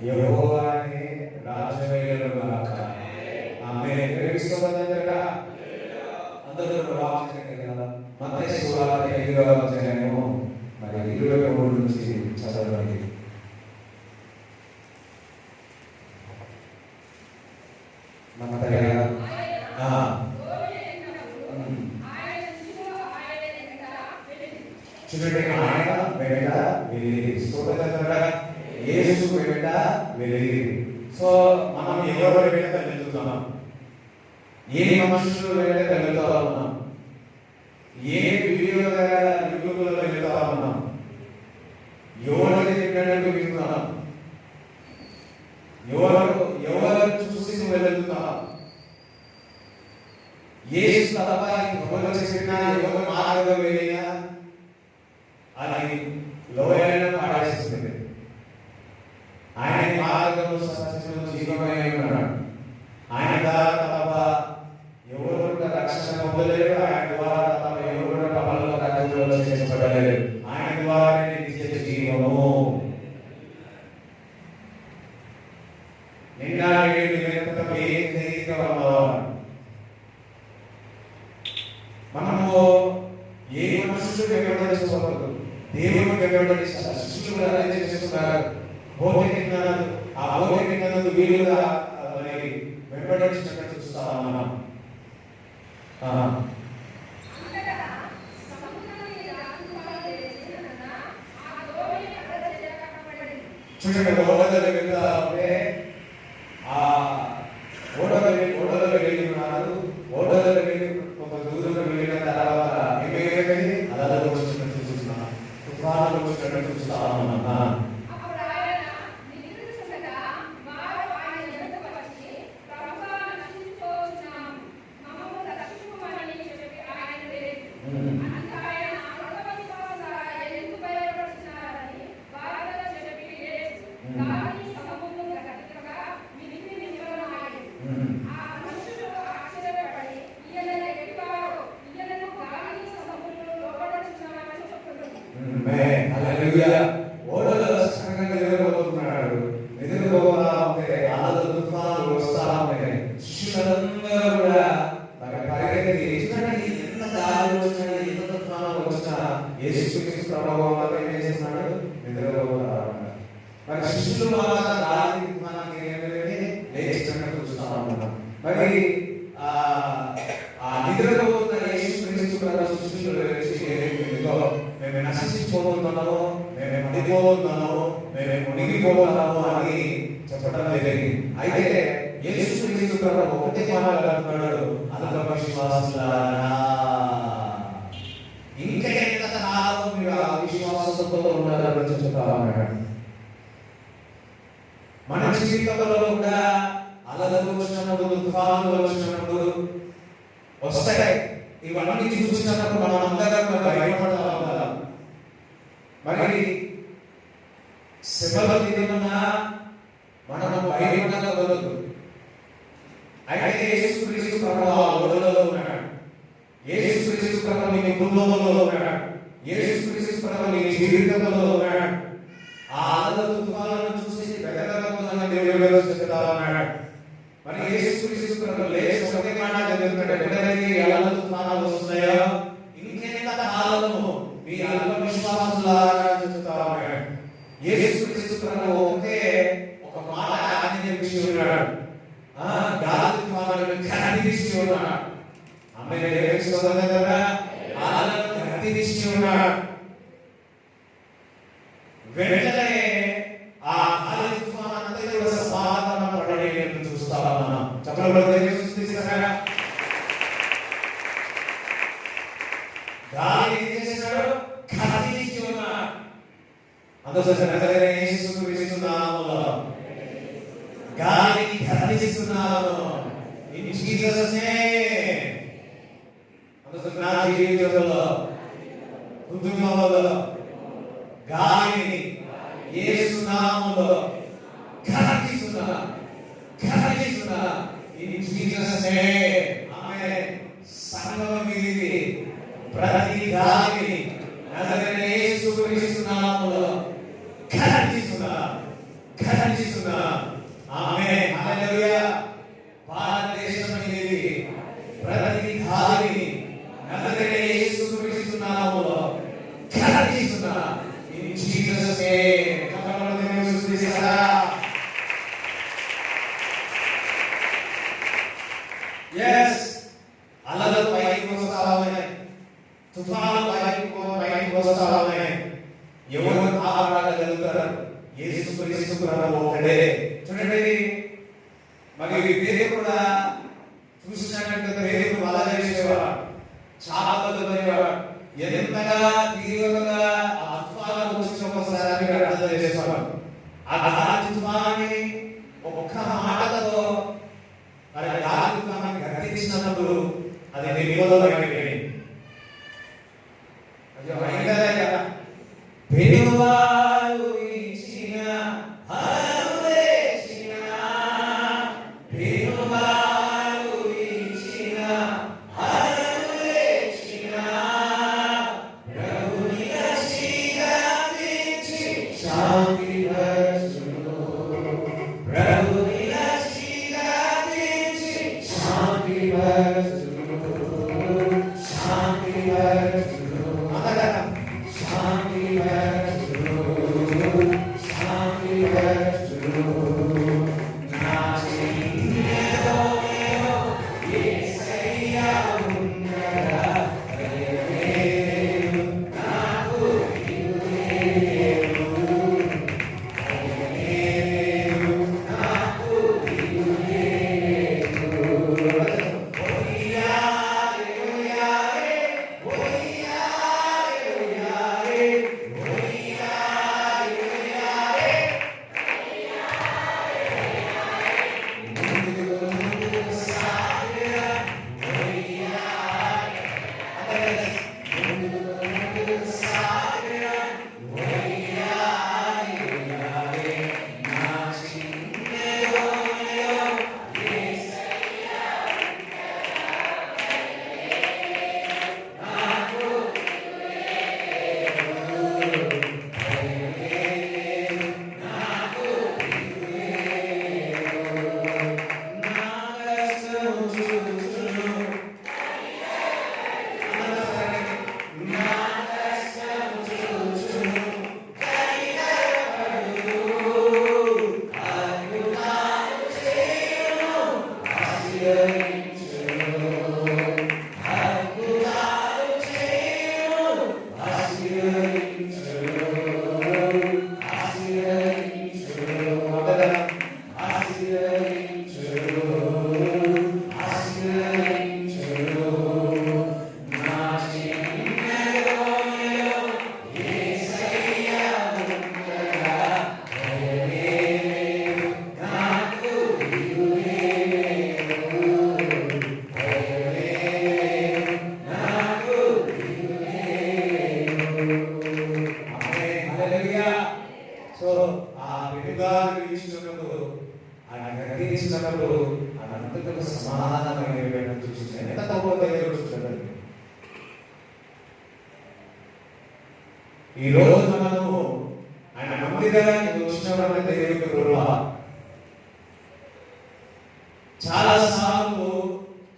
యెహోవానే రాజవేలుగాక. ఆమేన్. ప్రేమిస్తున్నదంతా అందరూ వాక్యం కదా. మత్తయి సువార్త 5వ అధ్యాయము మరి 23 నుంచి చదవండి. మత్తయి చూడండి, ఆయన వెంట వెళ్ళిరి. యేసు వెంట వెళ్ళిరి. సో మనం ఎవరి వెంట వెళ్తున్నాం? ఏ మనుషులు వెంట వెళ్తా ఉన్నాం? ఏ వీడియోలో యూట్యూబ్లో వెళ్తా ఉన్నాం? ఎవరు చెప్పినట్టు వింటున్నాం? ఎవరు చూసి వెళ్తున్నాం? యేసు తప్ప ఎవరు చెప్పినా, ఎవరు మార్గం వెళ్ళినా అది లోయైన పాడేస్తుంది. ఆయన మార్గము సత్యము జీవమై ఉన్నాడు. ఆయన ద్వారా తప్ప ఎవరు రక్షణ పొందలేరు. ఆయన ద్వారా తప్ప ఎవరు పరలోక రాజ్యంలో చేర్చబడలేరు. ఆయన ద్వారానే నిత్య జీవము. నిన్న మనము ఏ మనుషులు వెంబడించకూడదు, దేవుని వెంబడించాలి. శిష్యులు చేస్తున్నారు భౌతిక జ్ఞానాలు. ఆ భౌతిక జ్ఞానాలు వీలుగా మరి వెంబడించినట్టు చూస్తాం మనం. చూడండి, ఓడలో వెళ్తా ఉంటే ఆ ఓడలో వెళ్ళి ఉన్నారు. ఓడలో వెళ్ళి ఒక దూరంలో వెళ్ళిన తర్వాత ఏమైంది? అలలు వచ్చినట్టు చూస్తున్నాం, తుఫానులు వచ్చినట్టు చూస్తాం. ఓడలో సంగంగా ఎదురుపోతున్నాడు. ఎదురుపోతా ఉంటే అలలు తుఫానులు వస్తా ఉన్నాయి. శిష్యులందరూ కూడా పరిగెత్తి ఎంత గాలి వచ్చినా, ఎంత తుఫానులు వచ్చినా యేసుక్రీస్తు ప్రభువు ఏం చేస్తున్నాడు? ఎదురుపోతా ఉన్నాడు. మరి శిష్యులు మాత్రం గాలి తుఫానాన్ని లేచినట్టు చూస్తా ఉన్నాం. మరి ఆ నిద్రపోతున్న యేసుక్రీస్తు ప్రభు శిష్యులు మేము నశించిపోతున్నాము, మేము పడిపోతున్నాము, మేము మునిగిపోతున్నాము అని చెప్పడం జరిగింది. అయితే యేసుక్రీస్తు ప్రభు ఒకటే మాట్లాడుతున్నాడు, అవిశ్వాసులారా, ఇంకా ఎంత కాలం మీరు అవిశ్వాసంతో ఉన్నారని చెప్తా ఉన్నాడు. మన జీవితంలో కూడా అలలు వచ్చినప్పుడు, తుఫానులు వచ్చినప్పుడు వస్తాయి. ఇవన్నీ చూసినప్పుడు మనం అందరం భయపడతా ఉంటాం. మరి శ్రమల దినమున మనము భయపడకూడదు. అయితే యేసుక్రీస్తు ప్రభువు ఆ ఓడలో ఉన్నాడు. యేసుక్రీస్తు ప్రభువు నీ కుటుంబంలో ఉన్నాడు. యేసుక్రీస్తు ప్రభువు నీ జీవితంలో ఉన్నాడు. ఆ అలలు తుఫానులను చూసి బెదరకుండా దేవుడు చెప్తా ఉన్నాడు. మరి యేసుక్రీస్తు ప్రభువు లేచి ఒకే మాట చెప్తున్నాడు, ఎప్పుడైతే అలలు తుఫానులు వస్తాయో ఇంకెంత కాలము మీ అవిశ్వాసులారా చెప్తా ఉన్నాడు. యేసుక్రీస్తు ప్రభువు ఒకే ఒక మాట ఆజ్ఞాపించి ఉన్నాడు. గాలి తుఫానులను కదిలించి ఉన్నాడు. ఆమేన్. యేసుక్రీస్తుగా అలలను కదిలించి ఉన్నాడు. వెంటనే ఆ గాలి తుఫానంతా కూడా సమాధానం పడేటట్టు చూస్తాం మనం. చెప్పబడిన యేసుక్రీస్తుగా గాలి ఏం చేశాడు? కదిలించి ఉన్నాడు. అందుకోసం నజరేయుడైన యేసుక్రీస్తు నామములో గాలిని కదిలిస్తున్నాను. In Jesus name. అందుకోసం నా జీవితంలో, కుటుంబంలో గాలిని యేసు నామములో కదిలిస్తున్నా. In Jesus name. ఆమేన్. సంగమం ఇది. ప్రతి గాలిని నజరేయుడైన యేసుక్రీస్తు నామములో కదిలిస్తున్నా. ఘనపరుస్తున్నా. ఆమేన్, హల్లెలూయా. భారతదేశం అనేది ప్రతి దారిని నజరేయుడైన యేసుక్రీస్తు నామములో ఘనపరుస్తున్నా. In Jesus name. కమలదేవుని స్తుతిస్తారా? yes, అలలు పైకి వస్తా ఉన్నాయి, తుఫాను పైకి వస్తా ఉన్నాయి. ఎవరు ఆపగలుగుతారు? యేసుక్రీస్తు ప్రభువు ఒక్కడే. చూడండి, మరి పేరు కూడా చూసినట్టు పేరు వల వేసేవాడు, చాపలు పడేవాడు. ఎంతగా తీవ్రంగా ఆ తుఫాను వచ్చిన ఒకసారి అర్థం చేసేవాడు. ఆ తుఫాన్ని ఒక్క మాటతో మరి గాలి తుఫాన్ని గర్జించినప్పుడు అది నిరోధమైపోయింది. అయ్యో అయిందా కదా? పెనువారు ఇచ్చిన హరువేచిన, పెనువారు ఇచ్చిన హరువేచిన, ప్రభుని ఆశీర్వదించి శాంతి వచ్చును, ప్రభుని ఆశీర్వదించి శాంతి వచ్చును, శాంతి వచ్చును, శాంతి వచ్చును, శాంతి వచ్చును. నా జీవితంలో యేసయ్య ఉండగా భయమేలేదు, నాకు దిగులేదు, భయమేలేదు, నాకు దిగులేదు. ఓయ్యారే ఓయ్యారే ఓయ్యారే ఓయ్యారే ఓయ్యారే ఓయ్యారే, ముందుకు ముందుకు సాగిరా ఓయ్యారే, ముందుకు ముందుకు సాగిరా ఓయ్యారే ఓయ్యారే. నా చిన్నలో ఇచ్చినప్పుడు అనంతకు సమాధానమైన చూసి ఎంత తప్పకుండా. ఈ రోజు మనము ఆయన మందిరానికి వచ్చినప్పుడు దేవుని కృప. చాలా సార్లు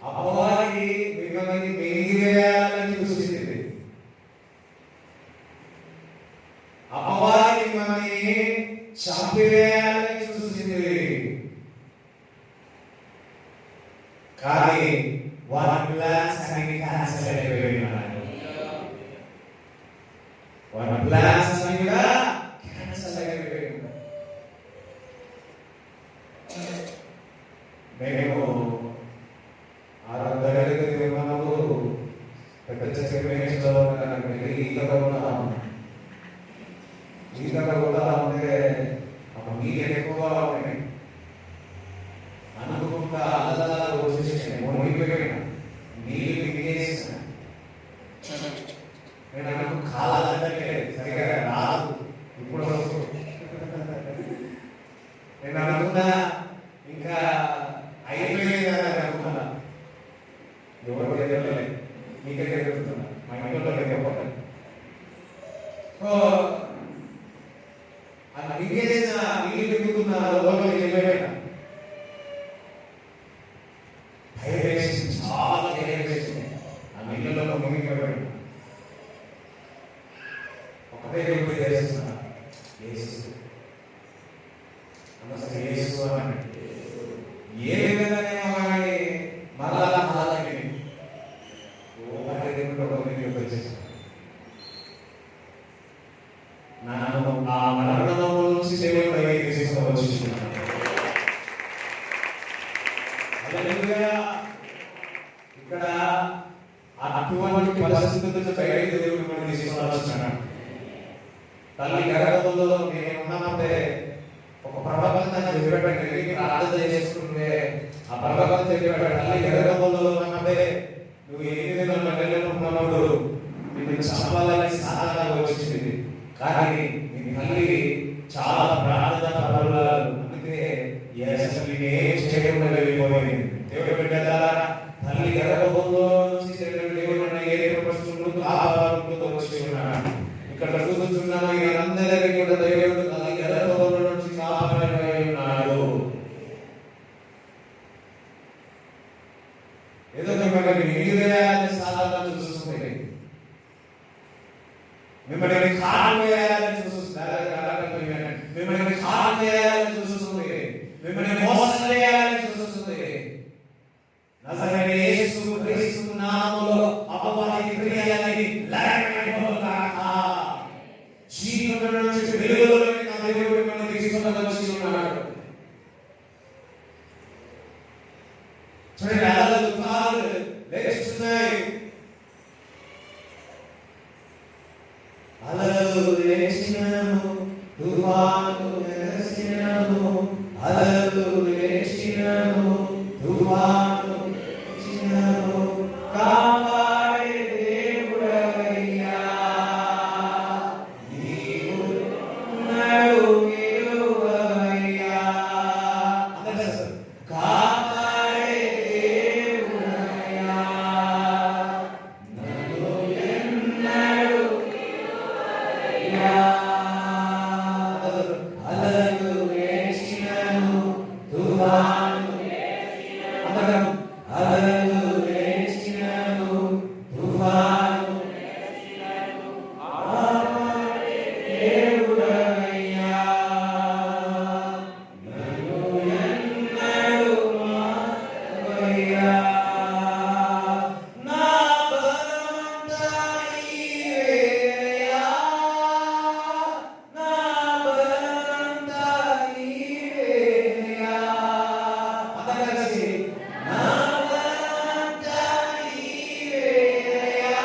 అపవాది మిమ్మల్ని మింగివేయాలని చూసింది, అపవాది మిమ్మల్ని చంపివేయాలని చూసింది. కానీ వారి ప్లాన్స్ అన్ని క్యాన్సిల్ అయిపోయినాయి. వారి ప్లాన్స్ అన్ని కూడా క్యాన్సిల్ అయిపోయినాయి. మేము ఆరోగ్య మనకు పెద్ద చెరువులో ఈతగా కూడా ఉంటే నీళ్ళు ఎక్కువగా ఉన్నాయి అనుకుంటా అలా వచ్చేసాయి, మునిగిపోయినా నీళ్ళు మిగిలేసిన. నేను నాకు కాలంటే సరిగా రాదు, ఇప్పుడు నేను అనుకున్నా ఇంకా అయిపోయింది అనుకున్నా. ఎవరు తెలియలే, మీకే తెలుస్తున్నా, మా ఇంట్లో తెలియకపోతే అలా మిగిలేసిన నీళ్ళు మిగుతున్నారు. అసలు యేసు అంటే ఏ విధంగానేమో కానీ మరలా అలాగే నన్ను ఆ మరణము నుంచి దేవుడు బయటికి తీసుకువచ్చున్నాడు. హల్లెలూయా. ఇక్కడ అటువంటి పరిస్థితుల్లో బయటికి దేవుడు మనల్ని తీసుకువచ్చున్నాడు. తల్లి గర్భంలో నేను ఉన్నప్పుడే ఒక ప్రపంచాన్ని చెప్పేటట్టు ప్రార్థన చేసుకుంటే ఆ ప్రపంచం చెప్పేటట్టు తల్లి గర్భంలో ఉన్నప్పుడే నువ్వు 8 నెలలు ఉన్నప్పుడు నిన్ను చంపాలని సాధన వచ్చింది. కానీ నీ తల్లి చాలా ప్రార్థన పరురాలు. అందుకే ఏం చేయకుండా వెళ్ళిపోయింది. దేవుడు బిడ్డలారా, తల్లి గర్భంలో నుంచి దేవుడు ఏర్పరుచుకుంటూ కాపాడుకుంటూ వచ్చి ఉన్నాడు. ఇక్కడ చూస్తున్నాను అందరికీ కూడా దేవుడు తల్లి గర్భంలో నుంచి కాపాడి ఉన్నాడు. ఏదో మిమ్మల్ని మిగిలివేయాలని సాధన చూస్తుంది, మిమ్మల్ని ఖాళీ వేయాలని చూస్తుంది, మిమ్మల్ని ఖాళీ వేయాలని చూస్తుంది, మిమ్మల్ని మోసం చేయాలని చూస్తుంది. నజరేయుడైన యేసు క్రీస్తు నామములో అపవాది క్రియలని లయమైపోగాక. చీకటి నుంచి వెలుగులోకి నా దేవుడు మిమ్మల్ని తీసుకొని వచ్చి ఉన్నాడు. చూడండి, అలా దుఃఖాలు లేస్తున్నాయి, అలలు లేచినను, తుఫాను లేచినను, అలలు లేచినను, తుఫాను లేచినను, కాపాడే దేవుడవయ్యా నీవు ఉన్నాడు విలువయ్యా. కాపాడే దేవుడయ్యా నన్ను ఎన్నడు అలలు లేచినను, తుఫాను అలలు లేచినను, తుఫాను కాపాడే దేవుడయ్యా నన్ను ఎన్నడు మారవయ్యా. నా బలమంతా నీవేనయ్యా, నా బలమంతా నీవేనయ్యా. అందరూ కలిసి నా బలమంతా నీవేనయ్యా,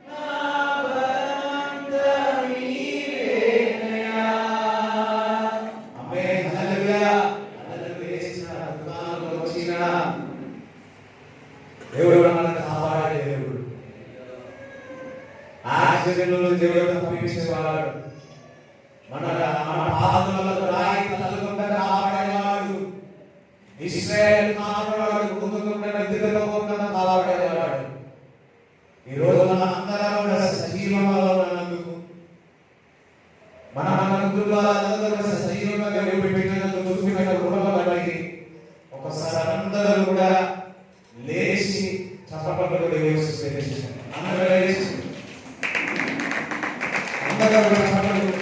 నా బలమంతా నీవేనయ్యా. ఆమేన్. హల్లెలూయా. హల్లెలూయా. దుఃఖాలు వచ్చినా దేవుడు మనల్ని కాపాడే దేవుడు. ఆశ్చర్యంలో దేవుడు తప్పించేవాడు. మన పాదములకు రాయి తగలకుండా కాపాడేవాడు. ఇశ్రాయేలు కాపాడేవాడు, ముందుకుండా నిద్రపోకుండా కాపాడేవాడు. ఈ రోజు మన అందరం కూడా సజీవంగా ఉన్నందుకు, మన కుటుంబాలందరూ కూడా సజీవంగా పెట్టినందుకు చూపిన కృపబడి ఒకసారి అందరూ కూడా లేచి చప్పట్లు దేవుడికి అందరూ లేచి అందరూ కూడా చప్పట్లు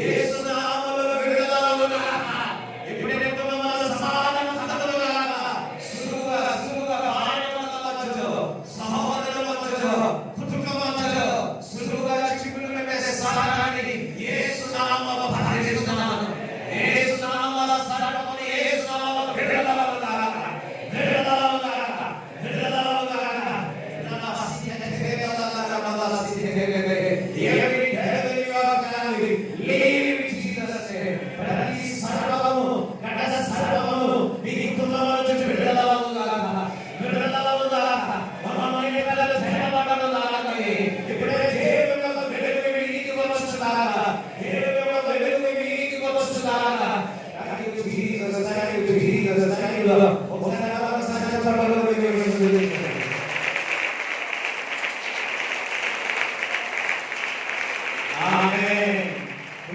ఏ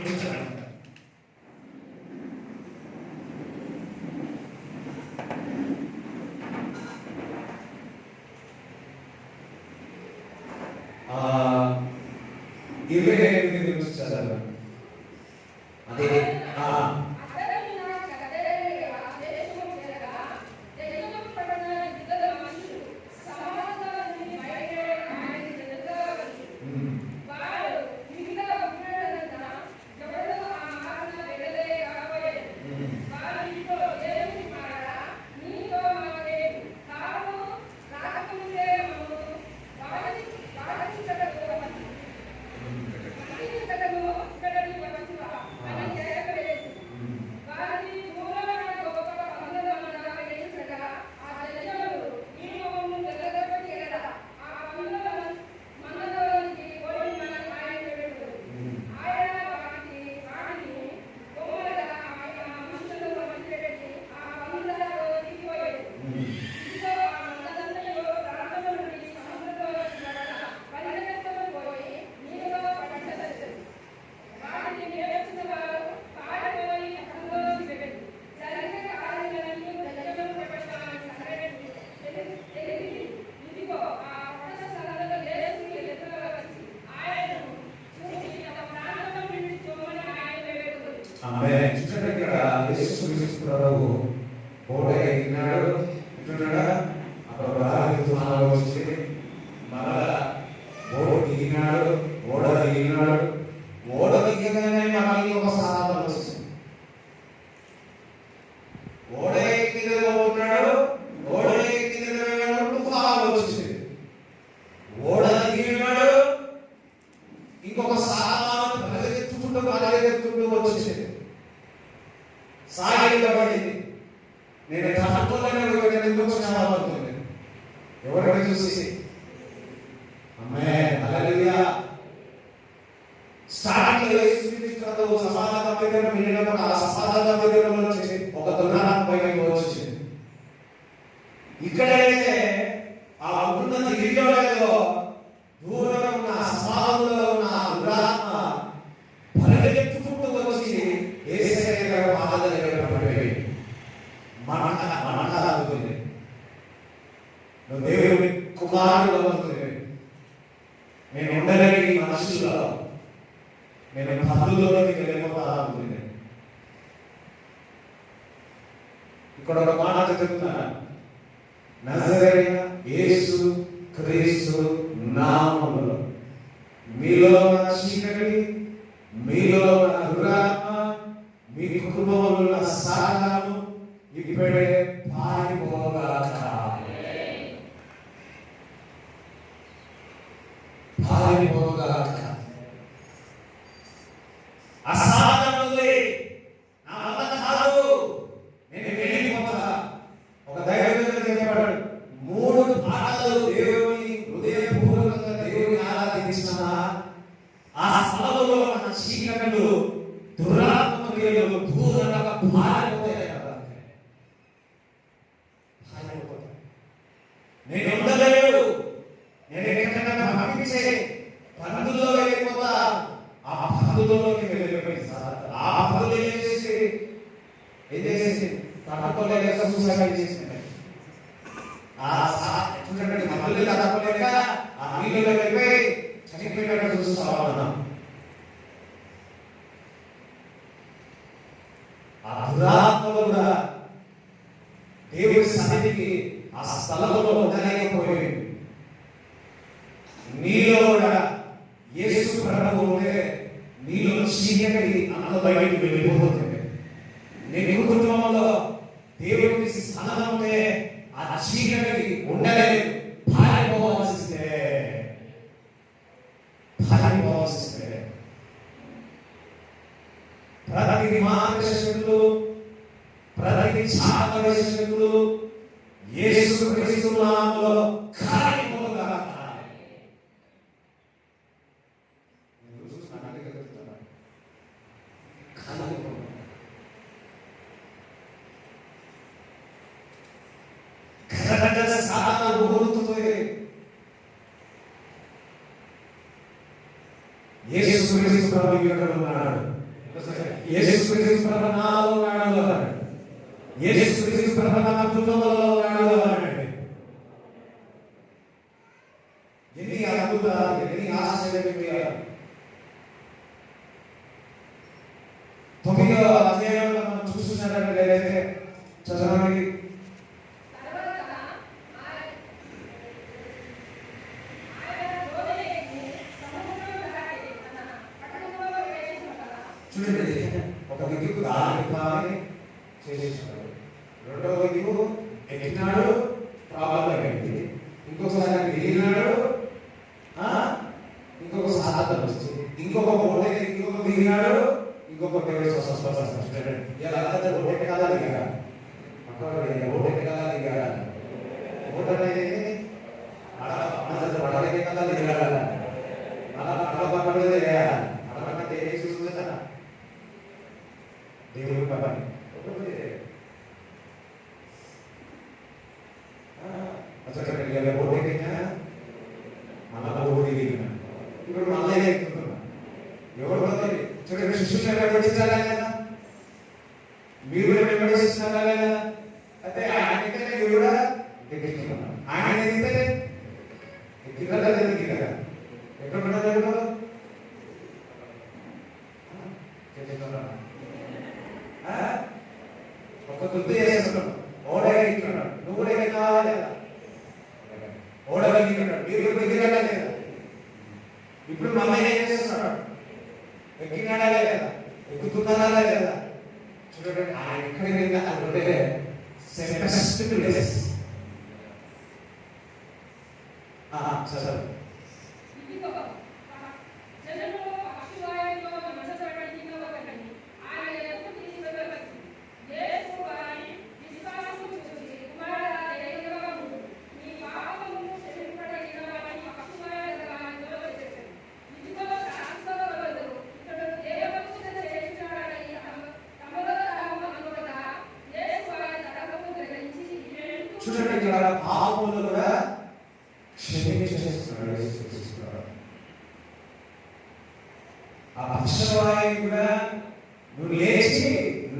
కూర్చోండి. ఆ 28 నుంచి చదవండి. అదే ప్రభువు ఓడ ఎక్కినాడు, ఇటున్నాడా అక్కడ రాజు వచ్చి మరలా ఓడ దిగినాడు, ఓడ దిగగానే మనకి ఒక సాధన వచ్చింది. ఓడ ఎక్కిన పోతున్నాడు, ఓడ ఎక్కిన తుఫాను వచ్చింది. ఓడ దిగినాడు, ఇంకొక సాధన పరిగెత్తుకుంటూ వచ్చింది. సాగిపడింది. నేను తట్టుకోలేకపోతుంది. ఎవరైనా చూసి అమ్మే హల్లెలూయా స్టార్ట్ చేసి సమాధానం దగ్గర మిగిలిన ఆ సమాధానం దగ్గర నుంచి ఒక దుర్నామం పైకి వచ్చింది. ఇక్కడైతే ఆ ఉన్నత గిరిలో దూరంగా ఉన్న సమాధంలో ఉన్న దురాత్మ పరిగెత్తుకుంటూ వచ్చి యేసయ్య గారి పాదాల దగ్గర పడిపోయి మనవుతుంది. నువ్వు దేవుని కుమారుడు అవుతుంది. నేను ఉండలేని మనుషుల్లో నేను పద్ధతుల్లోకి వెళ్ళిపోతాను. ఇక్కడ ఒక మాట చెప్తున్నాను. నజరేయుడైన యేసు క్రీస్తు నామములో మీలో ఉన్న చీకటి, మీలో ఉన్న దురాత్మ, మీ కుటుంబంలో ఉన్న సాతాను ఇప్పుడే పారిపోగాక. అసాధనలే నా వల్ల కాదు, నేను వెళ్ళిపోతా. ఒక దైవజనుడు చెప్పాడు, 3 పాటలు దేవుని హృదయపూర్వకంగా దేవుని ఆరాధించిన ఆ స్థలంలో మన చీకట్లు దురాత్మ క్రియలు దూరంగా పారిపోతాయి కదా. నేను ఉండలేడు, నేను ఎక్కడైనా పంపించే పందులో వెళ్ళిపోతా. ఆ పందులోకి వెళ్ళిపోయింది. ఆ పందులు ఏం చేసి తట్టుకోలేక సూసైడ్ చేసింది. ఆ చూడండి, పందులు తట్టుకోలేక ఆ నీళ్ళలో వెళ్ళిపోయి చనిపోయినట్టు చూస్తా ఉన్నాం. ఆ దురాత్మలు కూడా దేవుడి సన్నిధికి ఆ స్థలంలో ఉండలేకపోయింది. నీలో కూడా యేసు ప్రభువు ఉంటే నీలో చీకటి అంత బయటికి వెళ్ళిపోతుంది. నీ కుటుంబంలో దేవుడికి స్థలం ఉంటే ఆ చీకటి ఉండలేదు. పారిపోవాల్సిందే. ప్రతి మార్గశక్తులు, ప్రతి చాపశక్తులు యేసు క్రీస్తు నామములో కాలిపోగాక. యేసు క్రీస్తు ప్రభువు ఇక్కడ ఉన్నాడు. యేసుక్రీస్తు ప్రభు నాలో ఉన్నాడు అన్నాడు. యేసుక్రీస్తు ప్రభు నా కుటుంబంలో ఉన్నాడు అన్నాడు. ఎన్ని అద్భుతాలు, ఎన్ని ఆశ్చర్యకరమైన 9వ అధ్యాయంలో మనం చూస్తున్నట్లయితే చదవండి. చూడండి, ఒక దిక్కు దాని చేసేసాడు, రెండవ దిక్కు ఎక్కినాడు, ప్రాబ్లం అయింది, ఇంకొకసారి దిగినాడు, ఇంకొక సాధన వచ్చింది, ఇంకొక ఓటే ఇంకొక దిగినాడు, ఇంకొక ఇలా ఓటే కదా దిగా ఓటే కదా దిగా ఓటే పడకే కదా దిగా అలా పడబడే అడగంటే ఏ చూస్తుందా దేవుడు పని ఇప్పుడు మళ్ళీ ఎక్కుతున్నా ఎవరు పడుతుంది చూడండి, శిష్యులు వెంబడించారా లేదా, మీరు వెంబడిస్తున్నారా లేదా, అయితే ఆయన కూడా ఆయన ఎక్కితే ఎక్కిదా ఎక్కిదా ఎక్కడ పడ్డారు ఒక గుర్తు చేస్తున్నాడు, ఓడగలిగినాడు, నువ్వు కూడా ఎక్కాలా లేదా, ఓడగలిగినాడు, మీరు ఎగిరాలా లేదా, ఇప్పుడు మళ్ళీ ఏం చేస్తున్నాడు, ఎక్కినాడా లేదా, ఎక్కుతున్నారా లేదా. చూడండి, ఆయన ఎక్కడికి అంటే సెపెస్ట్ ప్లేస్ చదువు చూడండి, ఇక్కడ పాపములు కూడా క్షమించేస్తున్నాడు. ఆ పక్షవాయువు కూడా నువ్వు లేచి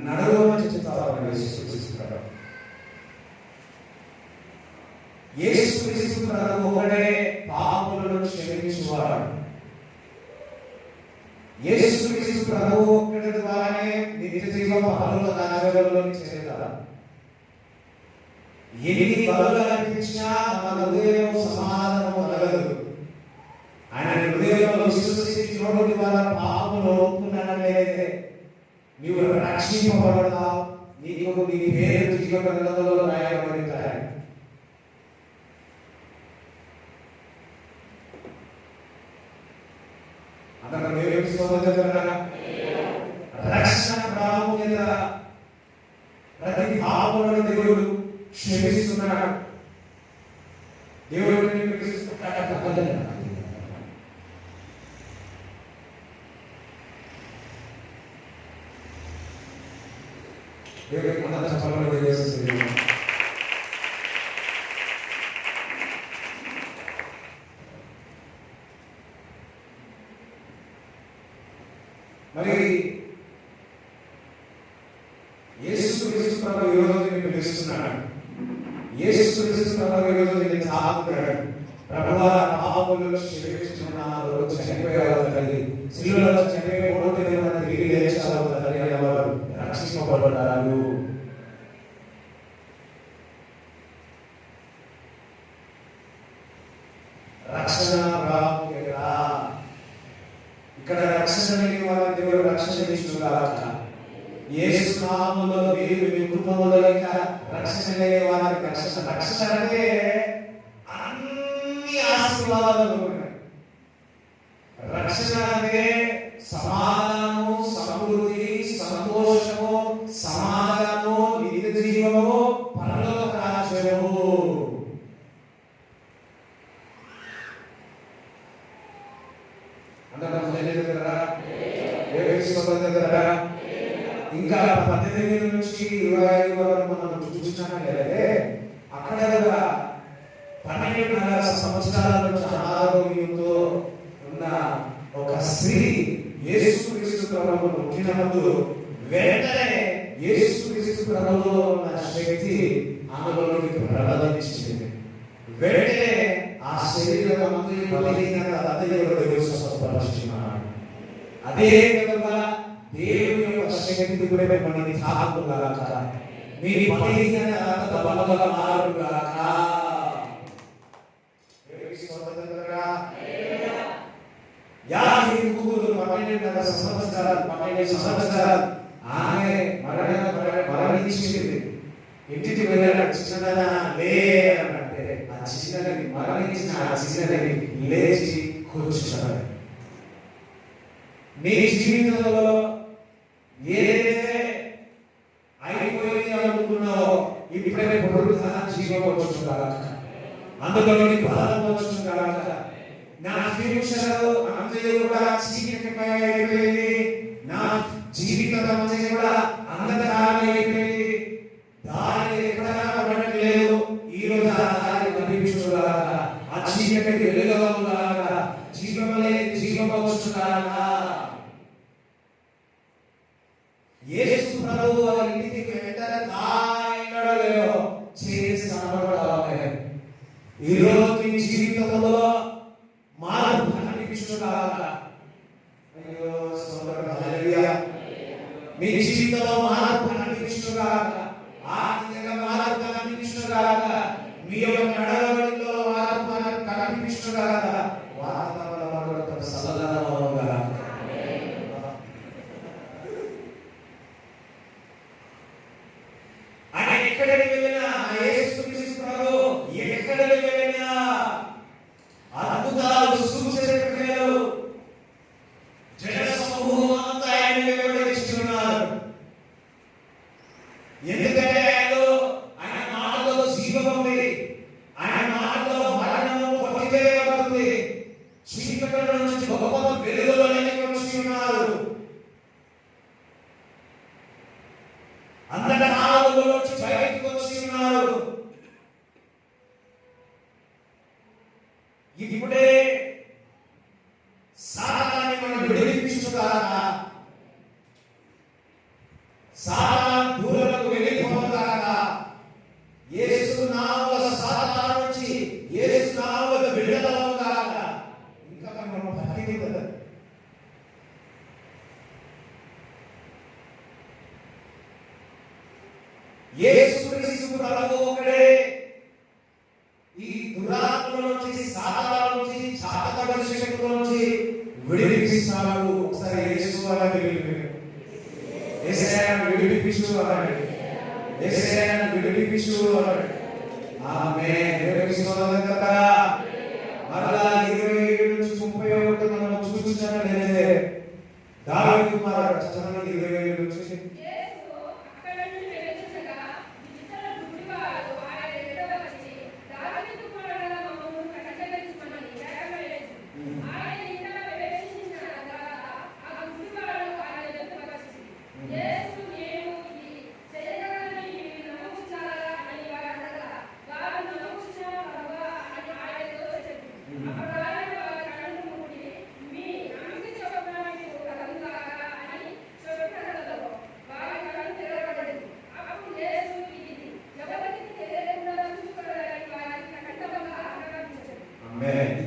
నడవమని చెప్తాడు. యేసుక్రీస్తు ప్రభువు ఒకడే పాపములను క్షమించువాడు. యేసుక్రీస్తు ప్రభువు ఒక్కడి ద్వారానే నిత్య జీవ పరలోక నగరంలోకి చేరగలరు. ఎన్ని బలులు అర్పించినా మన హృదయం సమాధానము కలగదు. ఆయన హృదయంలో విశ్వసించినటువంటి వాళ్ళ పాపములు ఒప్పుకున్నట్లయితే నీవు రక్షింపబడతావు, నీకు నీ పేరు జీవ గ్రంథంలో రాయబడతాయి. అతను రక్షణ ప్రాముఖ్యత, ప్రతి పాపములను దేవుడు క్షమిస్తున్నాడు. దేవుడు మరి యేసుక్రీస్తు ప్రభువు ఈ రోజు నిన్ను పిలుస్తున్నాడు. యేసుక్రీస్తు ప్రభువు ఈ రోజు నిన్ను తాకుతున్నాడు. ప్రభువా, పాపములను క్షమించుచున్నాను, చనిపోయావు తల్లి, శిలువలో చనిపోయి మూడవ దినాన తిరిగి లేచావు తల్లి అనేవారు రక్షింపబడ్డారు. రక్షణ ప్రాముఖ్యత. ఇక్కడ రక్షణ లేని వారి దేవుడు రక్షణ ఇచ్చుగాక. యేసు నామములో మీరు మీ కుటుంబంలో ఇంకా రక్షణ లేని వారికి రక్షణ. రక్షణ అంటే అన్ని ఆశీర్వాదాలు ఉన్నాయి. రక్షణ అంటే సమాధానము, సమృద్ధి, సంతోషము, సమాధానము, నిత్య జీవము, పరలోక రాజ్యము. ఇంకా 18 నుంచి 25 వరకు మనం చూసినట్లయితే అక్కడ 12.5 సంవత్సరాల నుంచి అనారోగ్యంతో ఉన్న ఒక స్త్రీ యేసుక్రీస్తు ప్రభువు ముట్టినప్పుడు వెంటనే యేసుక్రీస్తు ప్రభువులో ఉన్న శక్తి ఆమెలోనికి ప్రవేశించింది. వెంటనే ఆ శరీరం స్వస్థపరుచున్నాడు. అదే విధంగా దేవుని యొక్క శక్తి కూడా మనల్ని తాకుగాక, మీ బలహీనత బలముగా మారుగాక. యాకోబు 12 సంవత్సరాలు ఆమె మరణించింది. ఇంటికి వెళ్ళాడు. చిన్నదా లే అంటే ఆ చిన్నది మరణించిన ఆ చిన్నది లేచి కూర్చున్నాడు. నీ జీవితంలో ఏదైతే అయిపోయింది అనుకున్నావో ఇప్పుడే పునరుద్ధరణ జీవం వచ్చుగాక, అందులోని బలం వచ్చుగాక. నా ఫ్యూచర్ అంతే కూడా చీకటిమయ అయిపోయింది, నా జీవితం అంతే కూడా అంధకారం అయిపోయింది, దారి ఎక్కడా పడట్లేదు. ఈ రోజు ఆ దారి కనిపించుగాక, ఆ చీకటి వెలుగుగాక, జీవమలే జీవం వచ్చుగాక. యేసు ప్రభువు వారి ఇంటికి వెంటనే నాయనడలేదో చేసి కనబడాలి. ఈ రోజు మీ జీవితంలో మార్పు కనిపించుగాక. అయ్యో సోదరుడా, హల్లెలూయా. మీ జీవితంలో మార్పు కనిపించుగాక, ఆత్మీయంగా మార్పు కనిపించుగాక, మీ యొక్క నడవడిలో మార్పు కనిపించుగాక, వాతావరణంలో సమాధానముగాక. ఆయన ఎక్కడికి వెళ్ళినా, యేసుక్రీస్తు ప్రభువు ఎక్కడికి వెళ్ళినా అద్భుతాలు, సూచనలు, జన సమూహం అంతా ఆయన వెంబడిస్తున్నారు. ఎందుకంటే ఆయన మాటలో జీవం ఉంది, ఆయన మాటలో మరణము కొట్టివేయబడుతుంది. చీకటి నుంచి గొప్ప వెలుగులోనికి వచ్చి ఉన్నారు. అంధకారంలో నుంచి బయటకు వచ్చి ఉన్నారు. ఇప్పుడే సాతాన్ని మనం విడిపించుగాక, సాతాను దూరంకు వెళ్ళిపోగాక. యేసు నామములో సాతాను నుంచి యేసు నామములో విడుదలవుగాక. ఇంకా మనం భక్తి కదా. యేసుక్రీస్తు ప్రభువు ఒకడే ఈ దురాత్మల నుంచి, సాతాను నుంచి, చాతకడ శక్తుల నుంచి విడిపిస్తాడు. ఒకసారి యేసు వారిని విడిపించువాడు, యేసయ్యను విడిపించువాడు. ఆమేన్. మరలా 27 నుంచి 31 మనం చూస్తున్నాం. దావీదు కుమారుడు చదవండి 27 నుంచి.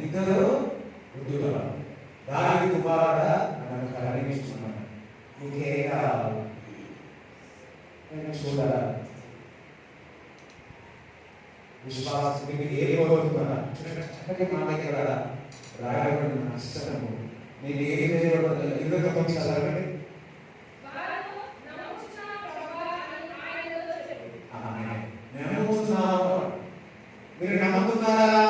ఇద్దరు వృద్ధులు. దావీదు కుమారుడా నన్ను కరుణించున్నాను, నీకే కావాలి, నేను చూడాలి. విశ్వాసం ఏ కోరుకున్నా చక్కటి మాట ఇక్కడ రాయబడిన అక్షరము నేను ఏం చేయబడదు. ఇద్దరు కొంచెం చదవండి. మీరు నమ్ముతున్నారా?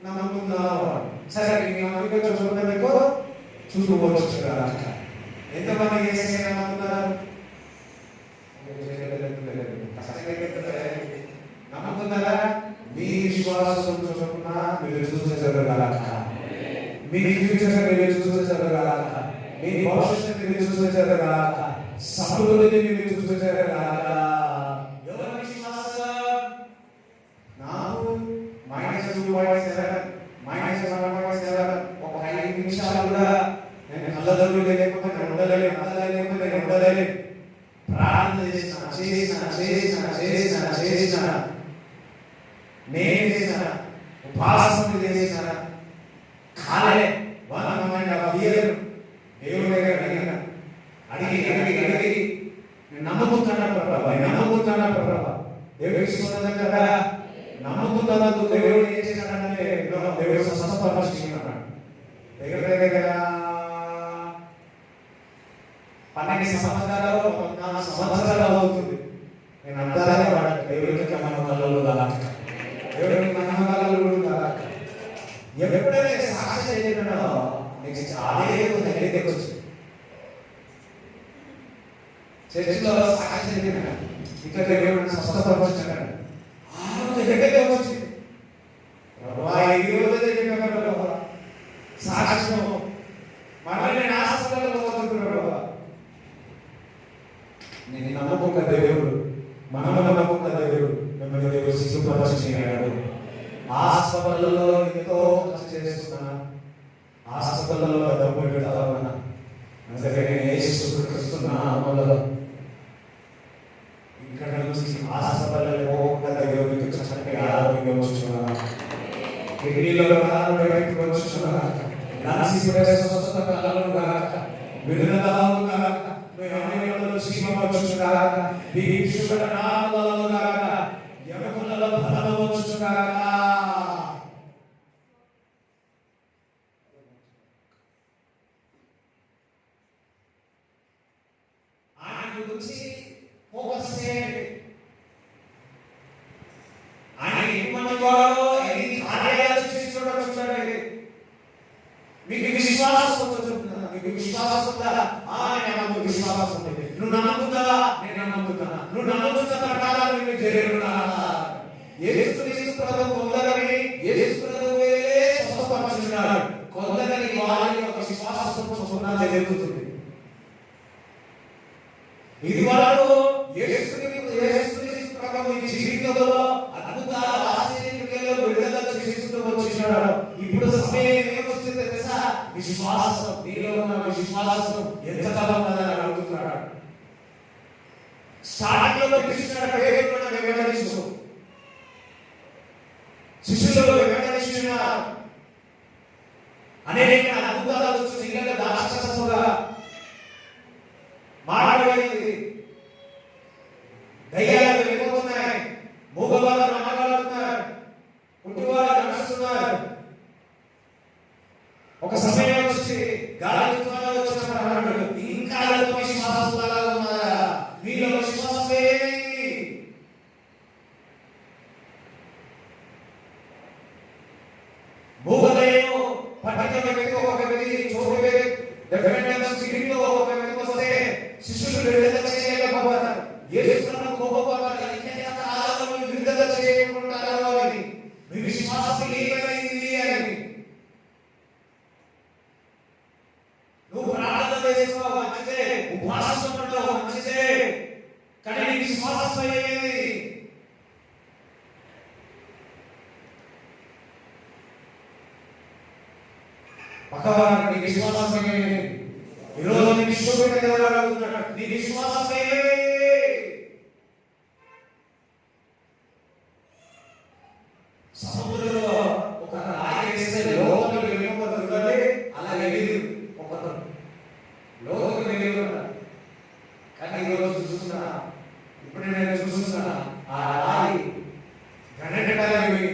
నమ్ముతున్నావా? సరే, మీ నమ్మకం చూడడానికి చూసుకోవచ్చు కదా. ఎంతమంది యేసయ్య నమ్ముతున్నారు? నమ్ముతున్నారా? మీ విశ్వాసం చొప్పున మీరు చూసి జరగాలక, మీ ఫ్యూచర్ మీరు చూసి జరగాలక, మీ భవిష్యత్తు మీరు చూసి జరగాలక, సమృద్ధిని మీరు చూసి జరగాలక. ఎవరి విశ్వాసం? నాకు -2.7 -1.7 ఒక 5 నిమిషాలు కూడా నేను తల్లిదండ్రులు లేకపోతే నేను ఉండలేను, అన్నదమ్ములు లేకపోతే నేను ఉండలేను. ప్రార్థన చేసిన నేను చేసిన ఉపవాసం చేసిన కాలే దేవుడి దగ్గర అడిగి నేను నమ్ముతున్నాను ప్రభా దేవుడు విశ్వసించాను కదా, నమ్ముతున్నందుకు దేవుడు ఏం చేశాడంటే దేవుడు స్వస్థపరుచుకున్నాడు. దగ్గర 12 సంవత్సరాలు 14 సంవత్సరాలు అవుతుంది. నేను అంటానే వాడాలి దేవుడికి మనోహరాలు కదా, దేవుడికి మనోహరాలు కదా. ఎప్పుడైతే సాక్షి చేయడం నీకు అదే దగ్గరికి వచ్చింది. చర్చిలో సాక్షి చేయడం ఇక్కడ దేవుడు స్వస్థపరుచుకున్నాడు. దగ్గరికి వచ్చింది సాక్ష్యం మనల్ని నేను ఆశలు పోతున్నాడు. నేను నమ్మకం దేవుడు, మనము నమ్మకం దేవుడు మిమ్మల్ని దేవుడు సిద్ధపరచుకున్నాడు. హాస్పిటల్లో ఎంతో కష్టం చేస్తున్నా, హాస్పిటల్లో డబ్బులు పెడతా ఉన్నా. అందుకని యేసు క్రీస్తు నామములో ఇక్కడ నుంచి హాస్పిటల్లో దేవుడికి చక్కటి ఆరోగ్యం వచ్చుకున్నా, కిడ్నీలో బయటకు వచ్చుకున్నా, విడుదల ఆయన గురించి ఫోకస్ చేయండి. ఆయన ఏమని వాడో ఎన్ని కార్యాలు చేసి చూడండి. మీకు విశ్వాసం చెప్తున్నా, మీకు విశ్వాసం ఉందా? నాకు విశ్వాసం ఉంది. నువ్వు నమ్ముతావా? నేను నమ్ముతున్నా. నువ్వు నమ్ముతున్న ప్రకారం నేను జరుగుతున్నా. యేసు ప్రభువు కొందరిని యేసు ప్రభువే స్వస్థపరుచున్నాడు, కొందరికి వారి యొక్క విశ్వాసం చొప్పున జరుగుతుంది. ఇది వరకు యేసు ప్రభువు జీవితంలో అద్భుతాలు ఆశ్చర్యక్రియలు విడుదల చేస్తూ వచ్చినాడు. ఇప్పుడు సమయం ఏమొచ్చిందో తెలుసా? విశ్వాసం. నీలో ఉన్న విశ్వాసం ఎంత కాలమని అడుగుతున్నాడు. స్టార్టింగ్ లో కృష్ణుడు పేరును వెంబడించు, శిష్యులు వెంబడించున్నారు. అనేక అద్భుతాలు చూసి ఇంకా రాక్షసుగా మారబడింది. దయ్యాలు వెళ్ళిపోతున్నాయి, మూగవారు మాట్లాడుతున్నారు, పుట్టివారు నడుస్తున్నారు. ఒక సమయం వచ్చి గాలి తుఫాను వచ్చినప్పుడు ఇంకా విశ్వాసం ఉన్నారా? మీలో విశ్వాసం ఏమైంది? మూగదయ్యం పట్టిన వ్యక్తి ఒక వ్యక్తి చోటు డెఫినెట్ సిటీలో ఒక వ్యక్తి వస్తే శిష్యులు విడుదల చేయలేకపోతారు. యేసును కోపపడాలి, విడుదల చేయకుంటారు అని. మీ విశ్వాసం ఏమైంది అని నువ్వు ప్రార్థన చేస్తావు మంచిదే, ఉపవాసం ఉంటావు మంచిదే, కానీ నీ విశ్వాసం ఏమైంది? పక్కవారు నీ విశ్వాసం ఏమైంది? ఈరోజు నీ విశ్వాసం అడుగుతున్నాడు, నీ విశ్వాసం ఏమైంది? సముద్రంలో ఒక రాయి వేస్తే లోపలికి వెళ్ళిపోతుంది, అలాగే ఒక లోపలికి వెళ్ళిపోతుంది. కానీ ఈరోజు చూస్తున్నా, ఇప్పుడు నేను చూస్తున్నా ఆ రాయి గణటకాలి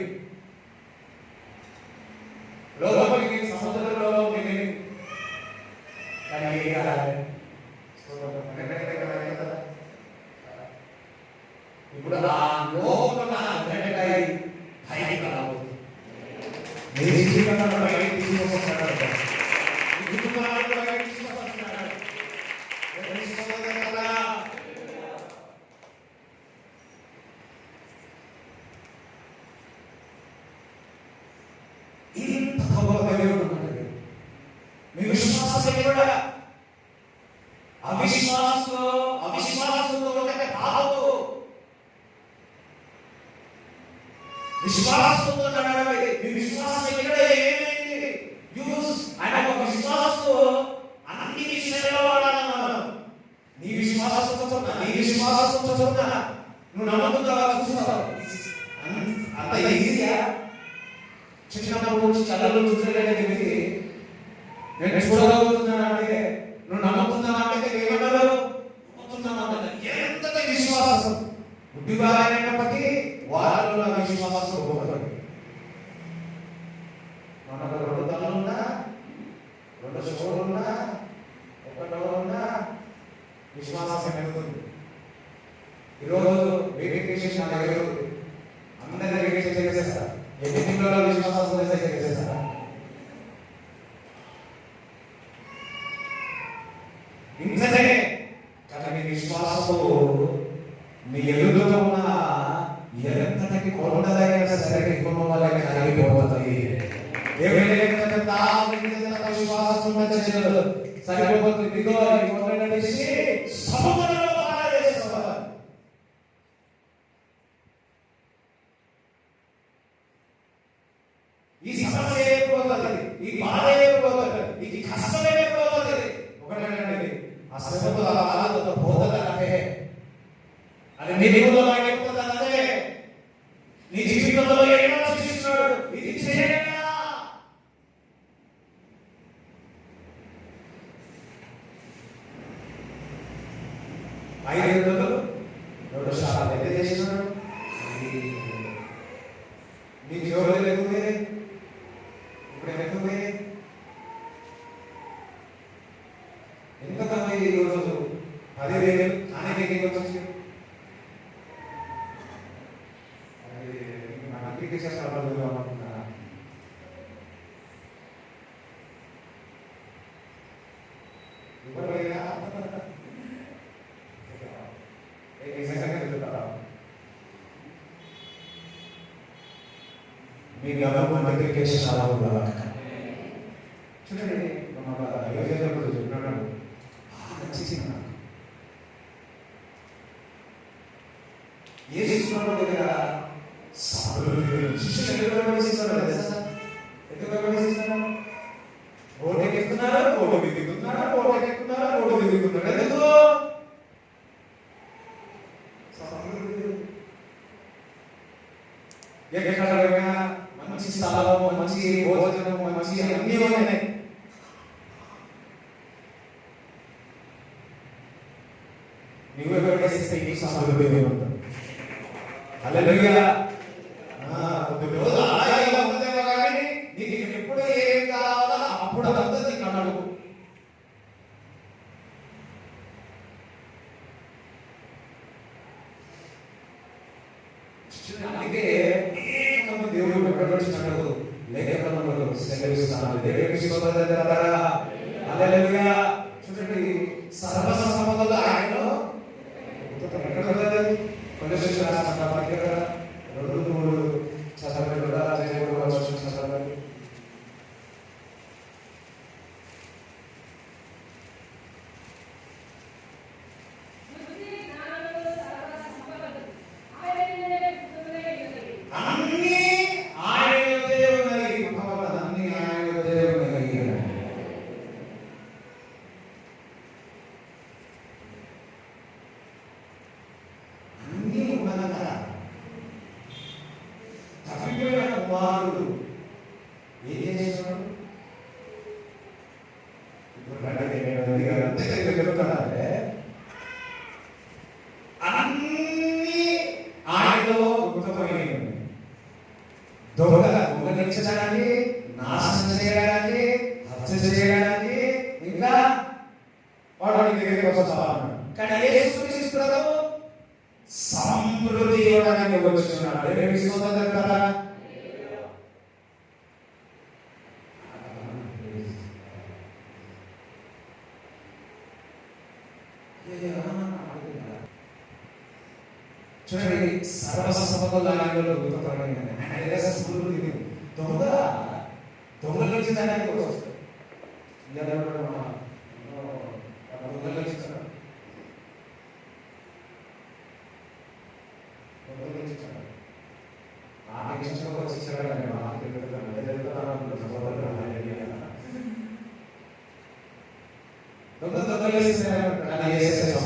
లోపలికి సముద్రంలో వెళ్ళి, కానీ ఇప్పుడు ఆ లోపల గణటకాయ పైకి రాబోతుంది. నీ జీవితంలో బయటికి తీసుకొస్తున్నాడు, మీ విశ్వాసం కూడా అవిశ్వాసంతో ఒకటే కాదు, విశ్వాసంతో నడవాలి. మీ విశ్వాసం ఇక్కడ ఏమైంది? ఆయన ఒక విశ్వాసం అంత చోట నువ్వు నమ్ముతున్నావా చూస్తావు. అంత ఈజీగా చిన్నప్పుడు చల్లలు చూడలేని వ్యక్తి నేను చూడగలుగుతున్నాను అంటే నువ్వు నమ్ముతున్నావా అంటే ఏమన్నారు? నమ్ముతున్నావా? ఎంత విశ్వాసం గుడ్డివారైనప్పటికీ వారిలో విశ్వాసం గొప్పది. మనకు 2 తలలున్నా 2 చెవులున్నా 1 నోరున్నా విశ్వాసం పెరుగుతుంది. ఈరోజు వెరిఫికేషన్ నా దగ్గర అందరి వెరిఫికేషన్ చేసేస్తారు. ఎన్నింటిలో విశ్వాసం చేసేస్తారా? ఇంతనే కానీ విశ్వాసము మీ ఎదురులో ఉన్న ఎంతటి కొండలైనా సరే కుటుంబాలకి కలిగిపోతుంది. విశ్వాసం సరిపోతుంది. ఇదిగో ఈ కొండను తీసి సముద్రంలో పారవేసేస్తారు. ఈ సమస్య అయిపోతుంది, ఈ బాధ అయిపోతుంది, ఈ కష్టం అయిపోతుంది. ఒకటేనండి, ఆ సముద్ర బాధతో పోతుందంటే అది నీ జీవితంలో అయిపోతుందంటే నీ జీవితంలో ఏమో చూస్తున్నాడు. ఇది చేయలేనా? ఐదు శాతం ఎంత చేసినాడు? నీ జోలు లేకపోతే ఇప్పుడు లేకపోతే ఎంతమంది ఈరోజు 10,000 అనేక వచ్చి అప్లికేషన్ అనుకుంటున్నా. మీ గవర్నమెంట్ నోటిఫికేషన్ అలా ఉందా? చూడండి, యోజనప్పుడు చెప్పినాడు ఏ తీసుకున్నాడు దగ్గర శిష్యులు ఓటు ఎక్కుతున్నారు, ఓటు దిగుతున్నారు, ఓటు ఎక్కుతున్నారు, ఓటు దిగుతున్నారు. ఎందుకు? ఎక్కడ మంచి స్థలం, మంచి భోజనం, మంచి అన్ని ఉన్నాయి. నువ్వు ఎవరిస్తే ఈ సమృద్ధి ఉంటుంది. హల్లెలూయా. నీకు ఎప్పుడు ఏం కావాలో అప్పుడు అంతా నీకు అడుగు. అందుకే దేవుడు ప్రకటించినాడు, లేఖనంలో సెలవిస్తున్నాడు. దేవునికి స్తోత్రం. హల్లెలూయా. చూడండి, సర్వసమ్మతంలో ఆయనలో ఎక్కడ ఉన్నది? కొలెస్ట్రాల్ రాష్ట్ర 2-3 చదవండి కూడా చదవండి. కుమారుడు ఏం చేస్తున్నాడు? చెప్తున్నారే అన్ని ఆయనలో గుప్తమైనవి. దొంగలించడానికి, నాశనం చేయడానికి, హత్య చేయడానికి, ఇంకా వాడి దగ్గరికి వస్తాను. కానీ యేసుక్రీస్తు సమృద్ధి ఇవ్వడానికి వచ్చున్నాడు. దేవునికి స్తోత్రం కదా. చూడండి, సర్వసమ్మతంలో ఆయనలో గుర్తుపడమైంది. ఆయన సమృద్ధి దొంగలించడానికి వస్తాడు.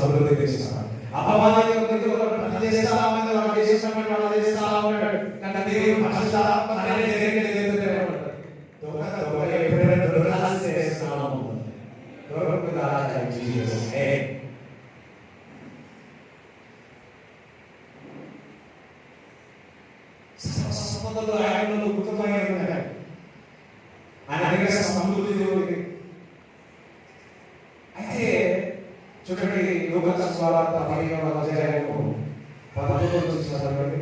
సమృద్ధి అపవాది ఒక పని చేస్తా ఉంది, వాళ్ళు చేసినప్పుడు వాళ్ళు చేస్తా ఉంటాడు. కానీ దేవుడు పరిశుద్ధాత్మ అనేది ఎప్పుడైనా దొరకాల్సి చేస్తున్నాము దొరకకుండా జీసస్ సంపదలు ఆయనలో గుర్తుపై ఉన్నాయి. ఆయన దగ్గర సమృద్ధి దేవుడికి. అయితే చూడండి, యోహాను సువార్త 15వ అధ్యాయము 11వ వచనం చదవండి.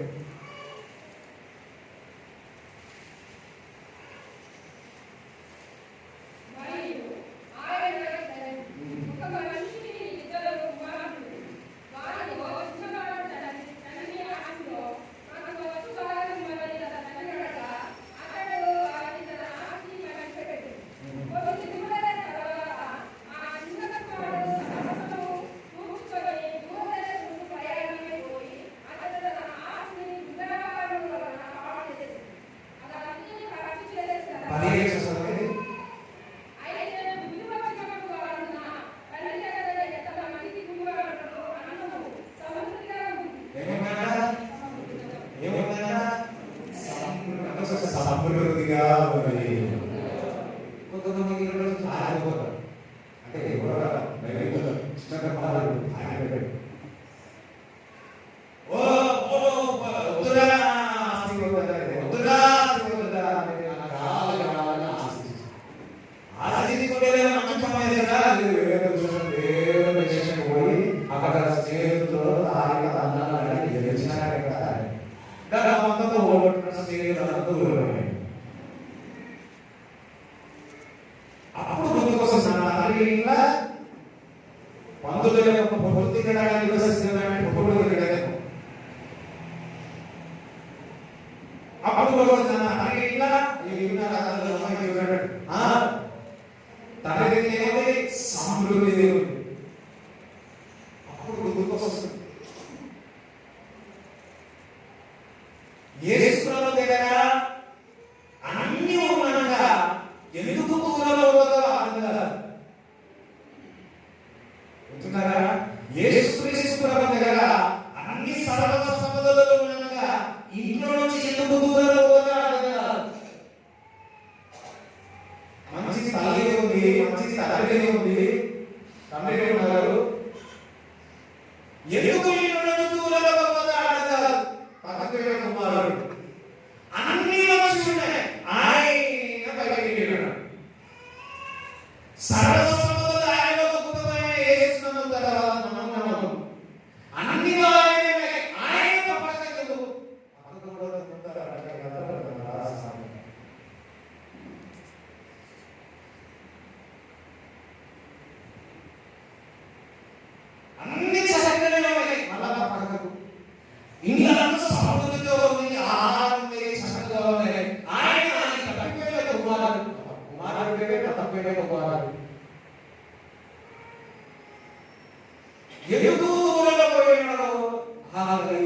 సమృద్ధిగా ఉన్నది. కొంతమంది ఆగిపోతారు, అంటే అక్కడ స్నేహితులు అప్పుడు ముందుకోసం పందుల యొక్క పొట్టు తినడానికి అప్పుడు సమృద్ధి దేవుడు. అప్పుడు ముందుకోసం యేసు ప్రభు దగ్గర అన్ని ఉండగా ఎందుకు దూరంలో ఉంటున్నారా? యేసు ప్రభు దగ్గర అన్ని సర్వ సంపదలు ఉండగా ఇంట్లో నుంచి ఎందుకు దూరంలో మంచి తల్లి ఉంది, మంచి తండ్రి ఉంది, తండ్రి ఉన్నారు, ఎందుకు దూరంలో కుమారుడు అన్ని వచ్చి ఉన్నాయి. ఆయన బయటికి సర్వసంపదలు ఆయనలో అన్ని ఆయన అన్ని చక్కగా మళ్ళా పక్కకు ఇంట్లో సమృద్ధితో ఉంది, ఆహారం ఉంది, చక్కగా ఉన్నాయి. ఆయన తప్పిపోయిన కుమారుడు, తప్పిపోయిన కుమారుడు ఎందుకు దూరంగా పోయినాడు?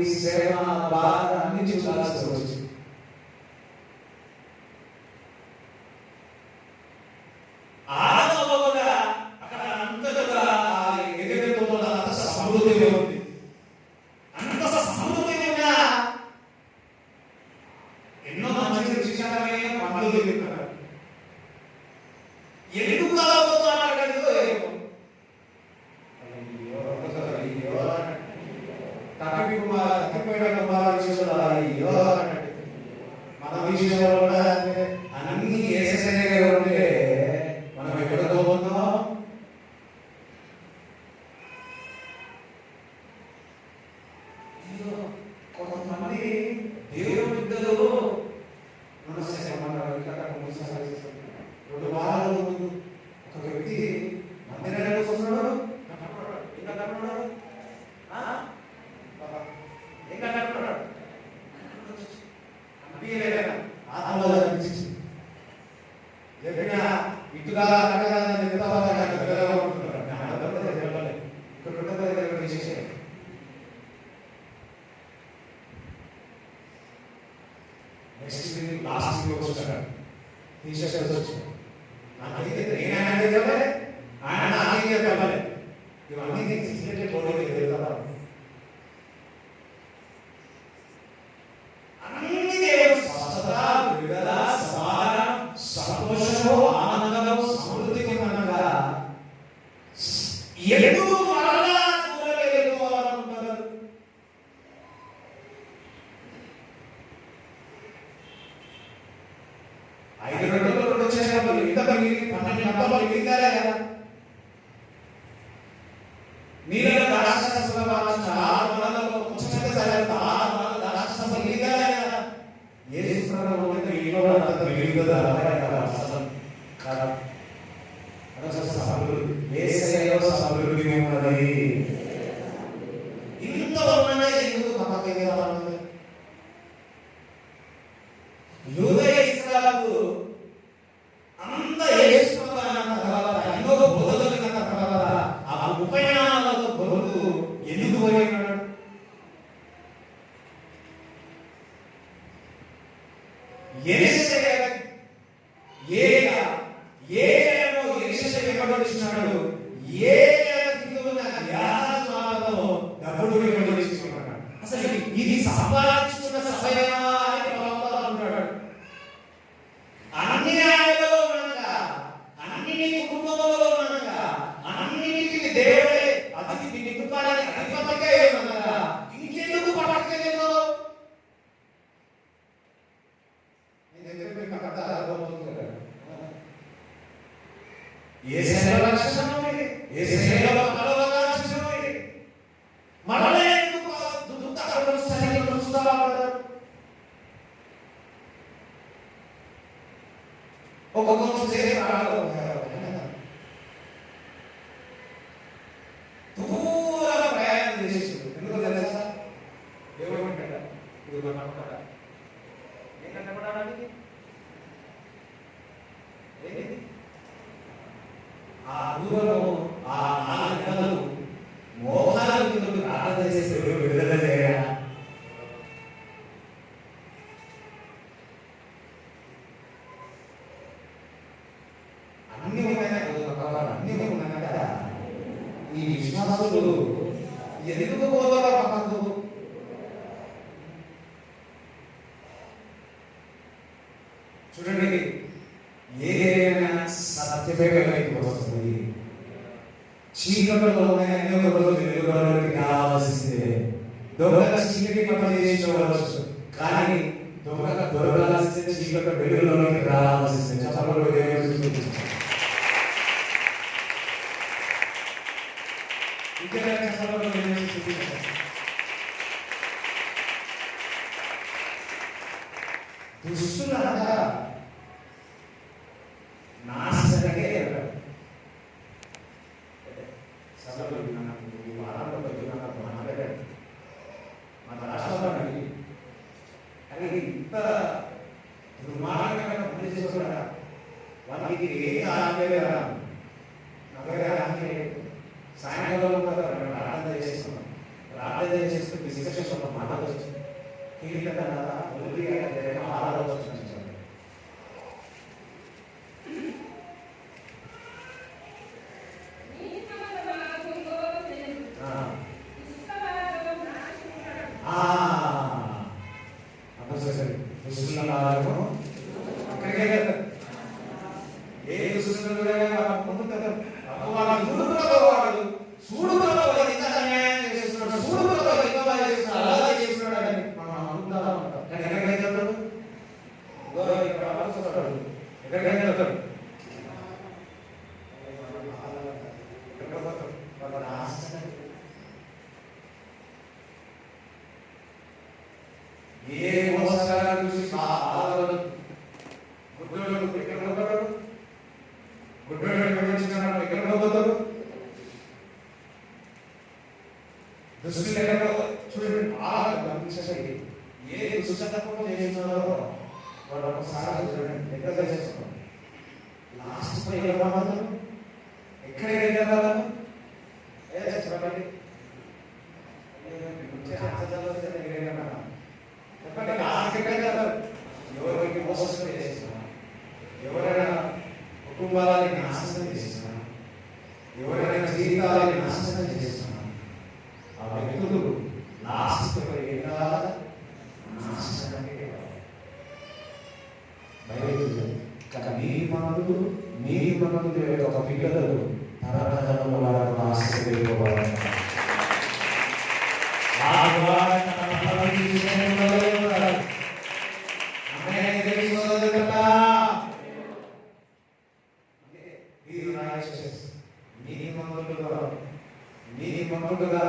ఈ సేవ బాధ అన్ని చూడాల్సి వచ్చింది. అక్కడ అంతగా ఎదుగుతూ అంత సమృద్ధిగా ఉంది. అంత సమృద్ధి ఎన్నో మంచి రుచికరమైన పండ్లు తింటున్నారు. ఎందుకు మన విషయంలో కూడా అన్ని ఏసైగా ఉంటే మనం ఎక్కడితో ఉన్నాం? కొంతమంది దేవుడు బిడ్డలు 2 వారాల ముందు ఒక వ్యక్తి మందిరానికి వస్తున్నాడు. ఇటుగా లాస్ట్ వచ్చాడు, తీసేసి వచ్చాడు. ఆయన ఇవన్నీ తీసుకెళ్ళి ఎందుకు మరలా దూరంగా వెళ్ళిపోవాలనుకుంటారు? ఐదు గంటలు వచ్చేసారు, ఇంత 12 గంటలు మిగిలిందా? నీళ్ళ రాక్షసుల చాలా మనలో పుచ్చక సరైన రాక్షస మిగిలిందా? యేసుప్రభు అంటే ఈలో అంత మిగిలిందా? కాదు. యేసయ్యలో సమృద్ధి ఉన్నది. ఇంత ఉన్నదే ఎందుకు పక్కకి యూదయ ఇస్రాయేలు అంత యేసుప్రభు అన్న తర్వాత ఎన్నో బోధలు కన్న తర్వాత ఆ 34 కొడుకు ఎందుకు పోయినాడు? అసలు ఇది సంపాదించుకున్న సమయమా అని అంటాడు. అన్ని ఆయనలో ఉండగా, అన్ని కుటుంబంలో ఉండగా, అన్నిటికీ దేవుడే అతిథి నీ కుటుంబానికి అధిపతిగా ఉండగా ఇంకెందుకు పట్టకెళ్ళో? ఏ సేవ లక్షణం ఇది? ఏ సేవలో మరొక లక్షణం ఇది? మరలే ఎందుకు దుఃఖాలు సరిగ్గా చూస్తావా? ఒక్కొక్క సేవ రాదు. దూర ప్రయాణం చేసేస్తుంది. ఎందుకు తెలుసా? దేవుడు అంటాడా? ఇది నమ్మకడా? ఏం నమ్మడానికి? ఏంటి? ఆ దూరం ఆ 4 నెలలు మోహాల గురించి ప్రార్థన చేస్తే విడుదల చేయరా? అన్ని ఉన్నాయి కదా, అన్ని ఉన్నాయి కదా. ఈ విశ్వాసులు ఎందుకు పోతారో పక్కకు? చూడండి, ఏదైనా సత్యమే వస్తుంది. చీకటిలో ఎన్నో రోజులు వెలుగులోకి రావాల్సిందే. దొంగ చీకటి పని చేసుకోవచ్చు, కానీ దొంగ దొరకాల్సిందే చీకటి వెలుగులోకి రావాల్సిందే. చెప్పలు దుష్టులంతా నాశనకే ఇంత దుర్మార్గమైన పని చేసుకోడా? వాళ్ళకి ఏం ఆగలేదా? సాయంకాలం ప్రార్థన చేస్తున్నాం, ప్రార్థన చేస్తూ డిస్కషన్ ఒక మాట వచ్చింది. ఆలోచన ఏ మోసాలను చూసి గుడ్డోడు విమర్శించడం ఎక్కడ పోతారు? దుష్టులు ఎక్కడ చూడండి, గమనించండి. ఏ దుష్టతత్వం చేస్తున్నారో వాళ్ళు ఒకసారి చూడండి, ఎక్కడ చేస్తున్నారు. లాస్ట్ ఎక్కడ వెళ్ళాలి? చెప్పండి. ఎవరికి మోసం చేస్తున్నా, ఎవరైనా కుటుంబాలని నాశనం చేస్తున్నా, ఎవరైనా జీవితాలని నాశనం చేస్తున్నా, ఆ వ్యక్తులు లాస్ట్ మీ మనకు ఒక పిల్లలు తరతరంలో నీతిమంతులుగా నీతిమంతులుగా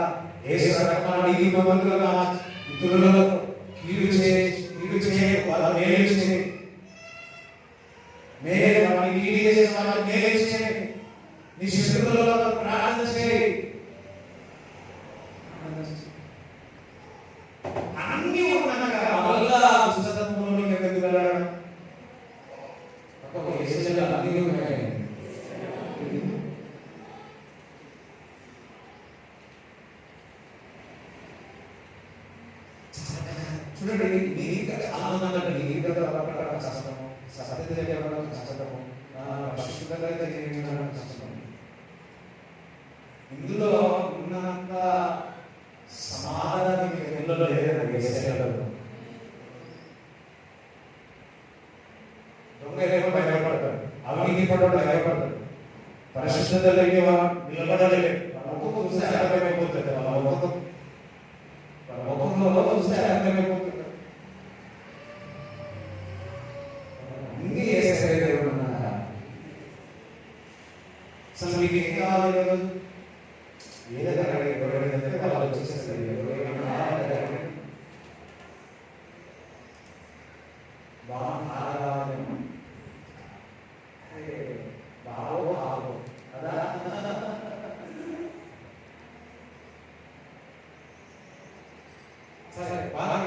యేసు రక్తములో నీతిమంతులుగా ఇతరులను కీడు చేయి వాళ్ళ మేలు చేయి మేలు వాళ్ళని కీడు చేసే వాళ్ళ మేలు చేయి నీ శత్రువులలో ప్రార్థన చేయి అన్ని ఉన్నాక మళ్ళా దుష్టత్వంలో ఎందుకు వెళ్ళడం ఒక యేసులో అన్ని ఉన్నాయి చూడండి నీకు ఆనందంగా నీకు కష్టము సత్యత చేయడం కష్టము పరిశుద్ధంగా చేయడం కష్టము ఇందులో ఉన్నంత సమాధానం మీకు లేదు. దొంగ భయపడతాడు, అవినీతి పడ్డాడు భయపడతాడు, పరిశుద్ధత నిలబడలేదు. ఒక్కొక్క చూస్తే అర్థమైపోతుంది, ఒక్కొక్క చూస్తే అర్థమైపోతుంది. అన్ని అసలు మీకు ఏం కావాలి ఈరోజు? ఏదైనా వాళ్ళు వచ్చేస్తారు. సరే బాగా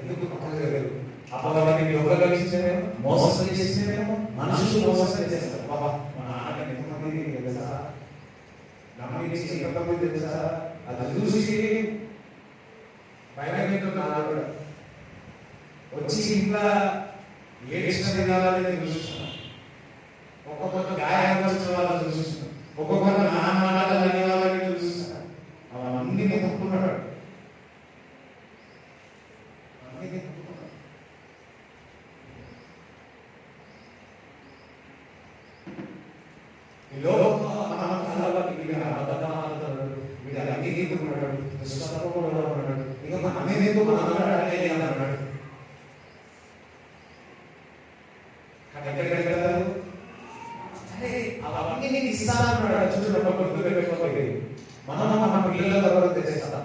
ఎందుకు పక్కలేదు? అపవాదిని ఉపయోగించేమో, మోసం చేసేమో, మనుషులు మోసం చేస్తారు. బాబా మా నాన్న ఎంతమంది తెలుసా, నమ్మించి ఎంతమంది తెలుసా, అది చూసి భయమైపోతున్నాడు. వచ్చి ఇంకా ఏడ్చిన దినాలని చూస్తున్నాం, ఒక్కొక్క గాయాలు వచ్చిన వాళ్ళని చూస్తున్నాం, ఒక్కొక్క నాన్నని వాళ్ళని చూస్తున్నాం. అవన్నీ తప్పుకున్నాడు. మనం మన పిల్లల ద్వారా తెచ్చేస్తాం.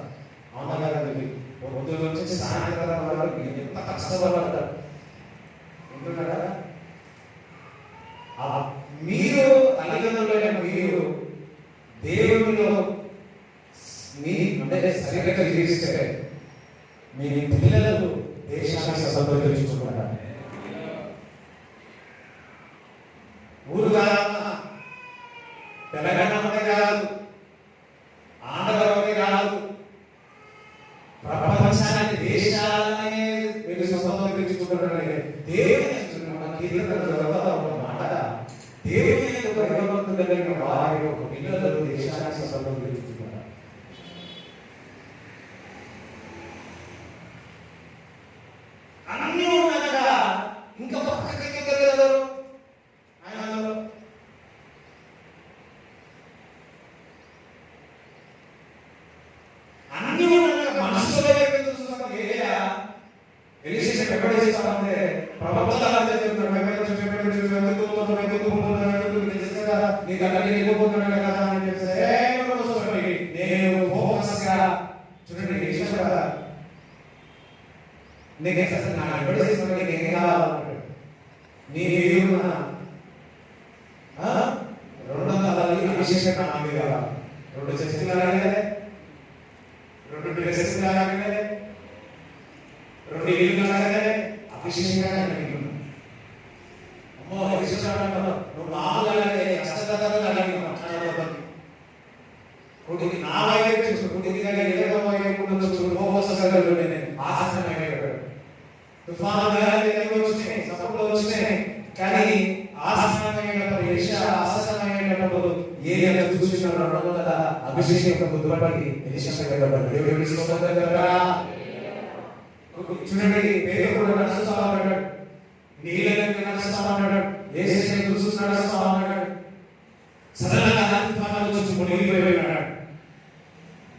అవునా కదండి? పొద్దున నుంచి సాయంత్రం వరకు ఎంత కష్టపడతారు. ఎందుకంటే మీరు తల్లిదండ్రులైన మీరు దేవునిలో మీ అంటే సరిగ్గా జీవిస్తే మీ పిల్లలు దేశాన్ని సంతోషించుకుంటారు. ఊరు కాదన్నా, తెలంగాణ కాదు, ఆంధ్రలోనే కాదు, ప్రపంచాన్ని దేశాలనే మీరు సంతోషించుకుంటారు. దేవుని మాట దేవుని భగవంతుడు కలిగిన వారి యొక్క పిల్లలు దేశాన్ని సంతోషించుకుంటారు. అన్నీ ఉండగా ఇంకా పక్కకి వెళ్ళరు. అన్నీ ఉండగా మనుషుల వైపు చూస్తాం. ఎక్కడేస్తామంటే ప్రపంచాలు నేను ఫోకస్ గా చూడండి. నీకు అసలు నా ఎక్కడ నీకేం కావాలంటాడు. నీ అభిషేకం నాకు కావాలి. 2 చర్చలు అడగలే, 2 డ్రెస్సెస్ అడగలే, 2 ఇల్లు అడగలే, అభిషేకంగా అడిగినా. అమ్మో అభిషేకం నువ్వు మామూలుగా కష్టతరంగా అడిగినా. కొడుకు నా వైపు చూసు, కొడుకు ఎదురు వైపు ఆసనమైపోయాడు. తుఫాను వచ్చినాయి, సపోర్ట్లు వచ్చినాయి, కానీ ఆసనమైనప్పుడు ఆసనమైనప్పుడు ఏదైనా చూసినాడు కదా అభిషేకం దుర్పడి చూడండి. పేరు నడుస్తా ఉన్నాడు, నీళ్ళని నడుస్తా ఉన్నాడు, ఏసీ చూసి నడుస్తా ఉన్నాడు. సడన్గా తుఫాను వచ్చి మునిగిపోయాడు.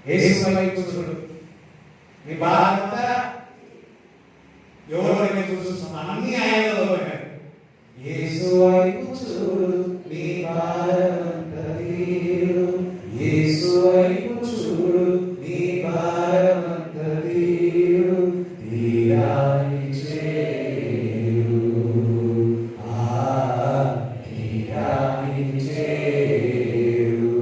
యేసు వైపు చూడు. నీ బాధ అంతా ఎవరి వైపు చూస్తున్నావు? అన్ని ఆయనలో ఉన్నాయి. యేసు వైపు చూడు, నీ భారమంతా తీరు. యేసు వైపు చూడు, నీ భారమంతా తీరు. తీరాని చేరు, తీరాని చేరు.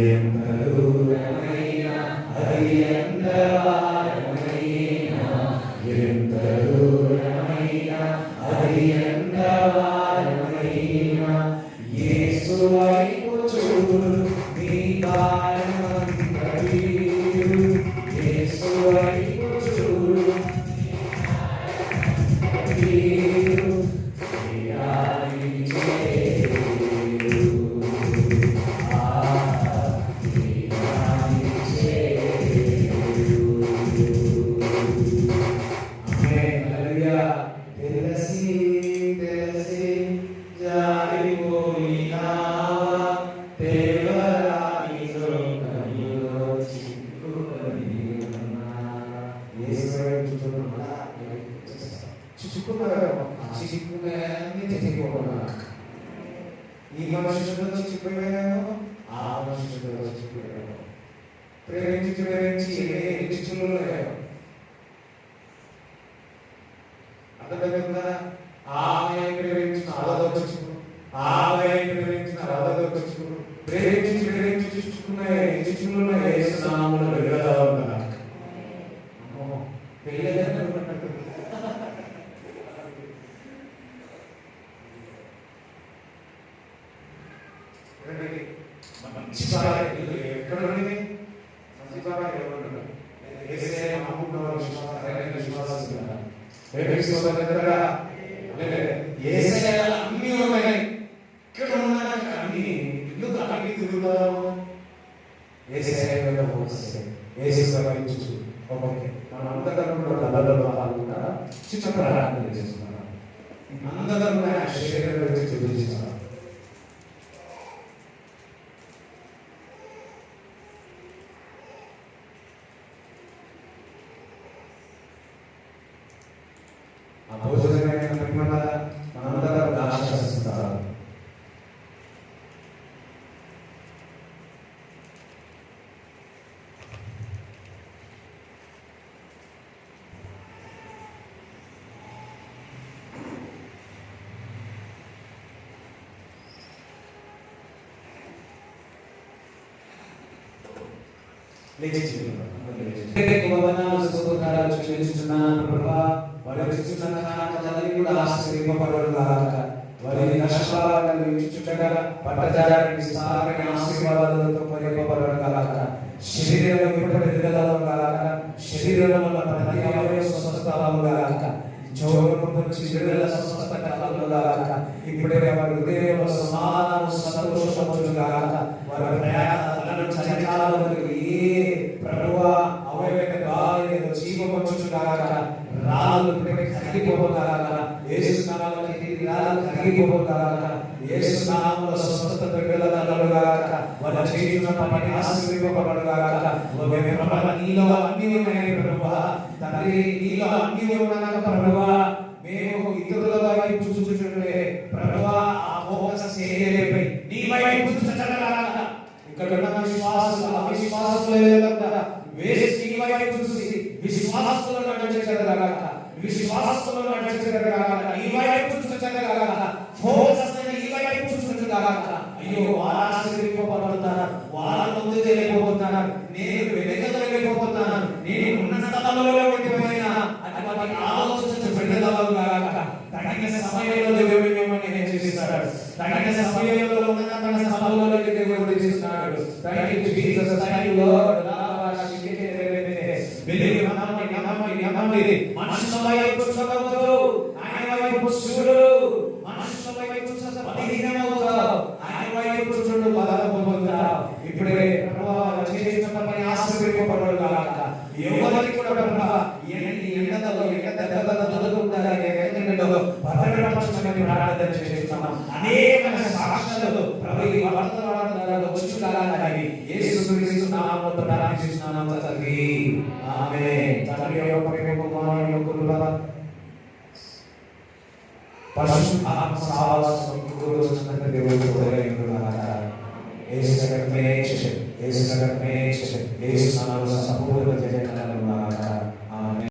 ఎంత దూరమైనా అది ఎంత వారమైనా, ఎంత దూరమైనా అది ఎంత వారమైనా, యేసు వైపు చూడు, నీ భారమంతా తీరు. యేసు వైపు చూడు, తీరు. తీరాని చేరు, తీరాని చేరు. ఆమేన్, హల్లెలూయా. తెలిసి తెలిసి జారిపోయినావా, దేవరాని లోకములో చిక్కుకొని ఉన్నావా. యేసు వైపు చూడు, చిక్కుకున్నావేమో, ఆ చిక్కుకునే తెగిపోకున్నా. ఈ మనుషులతో చిక్కుపోయామో, ఆ మనుషులతో చిక్కుపోయామో. ప్రేమించి ప్రేమించి చిక్కులున్నాయో అర్థమైందా? ఆమె ప్రేమించిన అలదొచ్చు, ఆమె ప్రేమించిన అలదొచ్చు. ప్రేమించి ప్రేమించి చిక్కుకున్నాయి, చిక్కులున్నాయి. యేసు నామములో విడుదల ఉందా? పెళ్ళేదన్నట్టు మంచి భార్య ఎక్కడ ఉంది? మంచి భార్య ఎవరు? యేసయ్య నమ్ముకున్న విశ్వాసమైన విశ్వాసస్తులు. ప్రేమిస్తున్నదా? యేసయ్య అన్నీ ఉన్నాయి. ఇక్కడ ఉన్నాక అన్ని ఎందుకు అన్ని తిరుగుతావు? యేసయ్య మీద ఫోకస్, యేసయ్య వైపు చూసు. ఓకే, మనం అందరం కూడా దళాలలో పాల్గొన్నా చిన్న ప్రార్థన చేస్తున్నాం. అందరం కూడా శరీరం గురించి చూపిస్తున్నాం. ఆ భోజనమైన మనందరం ఆశిస్తాం. చెల్లించుతున్నాను ప్రభా. వారి ఇచ్చుచున్న కానుకలన్నీ కూడా ఆశీర్వదింపబడుగాక. వారి నష్టభాగాలను ఇచ్చుచుండగా పట్టజాలని విస్తారమైన ఆశీర్వాదాలతో పరిపబడుగాక. శరీరంలో ఇప్పటి విడుదలగాక. శరీరంలో ప్రతి అవయవ స్వస్థతలుగాక. జోరును పొంచి విడుదల స్వస్థత కలుగుగాక. ఇప్పుడే వారి హృదయంలో సమాధానం సంతోషముగాక. వారి ప్రయాణాలను చలికాలములు ఏ ప్రభువా అవయవ గాలిలో జీవముగాక. రాళ్ళు కరిగిపోగాక. యేసు నామములో రాళ్ళు కరిగిపోగాక. యేసు నామములో స్వస్థత విడుదలగాక. వారి చేయుచున్న పని ఆశీర్వదింపబడుగాక. ప్రభువా నీలో అన్నీ ఉన్నాయి ప్రభువా. తండ్రి నీలో అన్నీ ఉన్నాక ప్రభువా మేము ఇతరుల వైపు చూచుచుండే ప్రభువా ఆ ఫోకస్ చేయలేపై నీ వైపు చూచగలగాక. ఇక్కడ ఉన్న విశ్వాసులు అవిశ్వాసులు వేసి నీ వైపు చూసి విశ్వాసులను నడిపించగలగాక. విశ్వాసులను నడిపించగలగాక. ఈ వైపు చూచగలగాక. ఫోకస్ ఈ వైపు చూచగలగాక. అయ్యో వారు ఆశీర్వదింపబడుతున్నారు, వారు ముందుకు వెళ్ళిపోతున్నారు, నేను వెనకగలిగిపోతున్నాను, నేను ఉన్న స్థలంలో ఉండిపోయినా అటువంటి ఆలోచన విడుదలగాక. తగిన సమయంలో దేవుడు మిమ్మల్ని చేస్తాడు. తగిన సమయంలో ఉన్న తన స్థలంలోకి దేవుడు చేస్తున్నాడు. Thank you Jesus, thank you lord. మనుషుల వైపు చూడవద్దు, ఆయన వైపు చూడు. మనుషుల వైపు చూస్తే బలహీనమవుతావు, ఆయన వైపు చూడు బలం పొందుతావు. ఇప్పుడే ప్రభువా చేసిన పని ఆశీర్వదింపబడుగాక. ఎవరికి కూడా ప్రభువా ఎండలో భద్రపరచమని ప్రార్థన చేస్తున్నాం. అనేక సాక్ష్యాలు ప్రభు ఈ వర్తమానాలలో వచ్చుగాక. యేసు క్రీస్తు నామములో ప్రార్థన వేస్తున్నాము తండ్రి. ఆమేన్. తండ్రి యొక్క ప్రేమ, కుమారుని యొక్క కృప, పరిశుద్ధాత్మ సహవాసం ఇప్పుడు రోజున దేవుడికి తోడైనగాక. యేసు రక్తమే చేసే, యేసు రక్తమే చేసే, యేసు నామమున సంపూర్ణ జయకరముగాక.